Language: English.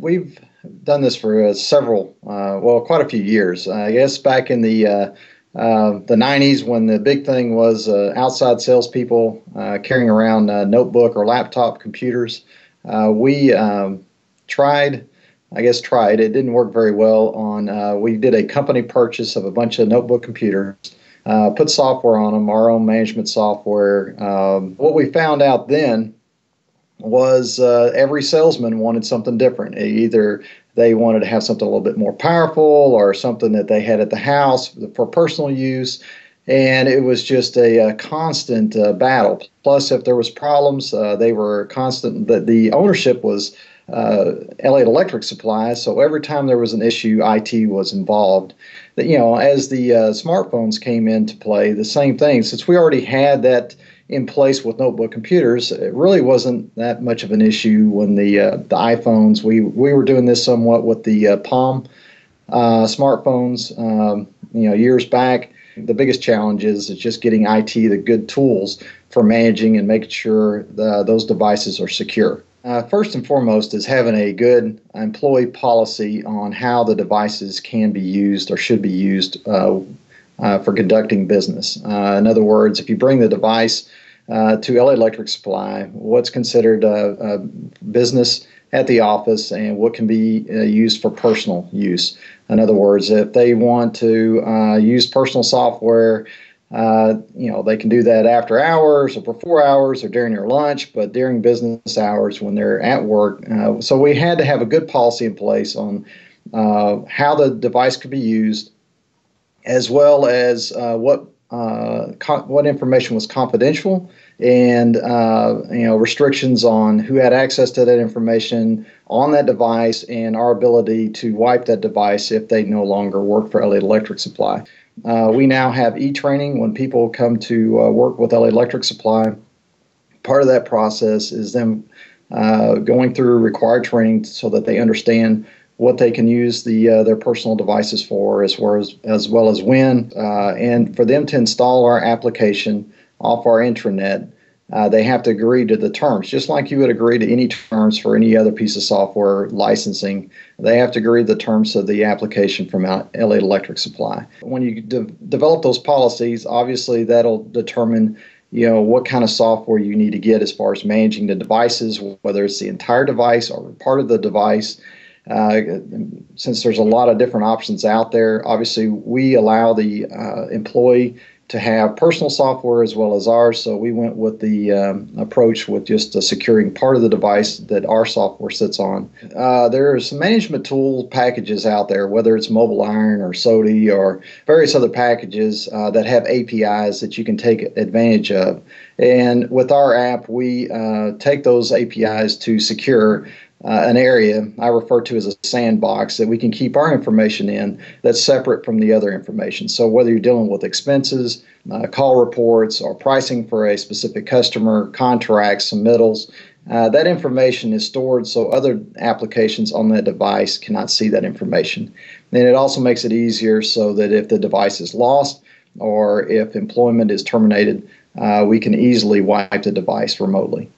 we've done this for quite a few years. I guess back in the 90s, when the big thing was outside salespeople carrying around notebook or laptop computers, we tried. It didn't work very well we did a company purchase of a bunch of notebook computers, put software on them, our own management software. What we found out then was every salesman wanted something different. Either they wanted to have something a little bit more powerful or something that they had at the house for personal use. And it was just a constant battle. Plus, if there was problems, they were constant. The ownership was Elliot Electric Supply, so every time there was an issue, IT was involved. As the smartphones came into play, the same thing. Since we already had that in place with notebook computers, it really wasn't that much of an issue when the iPhones. We were doing this somewhat with the Palm smartphones, years back. The biggest challenge is just getting IT the good tools for managing and making sure those devices are secure. First and foremost is having a good employee policy on how the devices can be used or should be used for conducting business. In other words, if you bring the device to Elliot Electric Supply, what's considered business at the office and what can be used for personal use. In other words, if they want to use personal software, they can do that after hours or before hours or during their lunch, but during business hours when they're at work. So we had to have a good policy in place on how the device could be used, as well as what information was confidential, and restrictions on who had access to that information on that device, and our ability to wipe that device if they no longer work for Elliot Electric Supply. We now have e-training when people come to work with Elliot Electric Supply. Part of that process is them going through required training so that they understand what they can use their personal devices for, as well as when, and for them to install our application off our intranet. They have to agree to the terms, just like you would agree to any terms for any other piece of software licensing. They have to agree to the terms of the application from Elliot Electric Supply. When you develop those policies, obviously that'll determine what kind of software you need to get as far as managing the devices, whether it's the entire device or part of the device. Since there's a lot of different options out there, obviously we allow the employee to have personal software as well as ours. So we went with the approach with just securing part of the device that our software sits on. There are some management tool packages out there, whether it's Mobile Iron or SODI or various other packages that have APIs that you can take advantage of. And with our app, we take those APIs to secure an area I refer to as a sandbox that we can keep our information in that's separate from the other information. So whether you're dealing with expenses, call reports, or pricing for a specific customer, contracts, submittals, that information is stored so other applications on that device cannot see that information. And it also makes it easier so that if the device is lost or if employment is terminated, we can easily wipe the device remotely.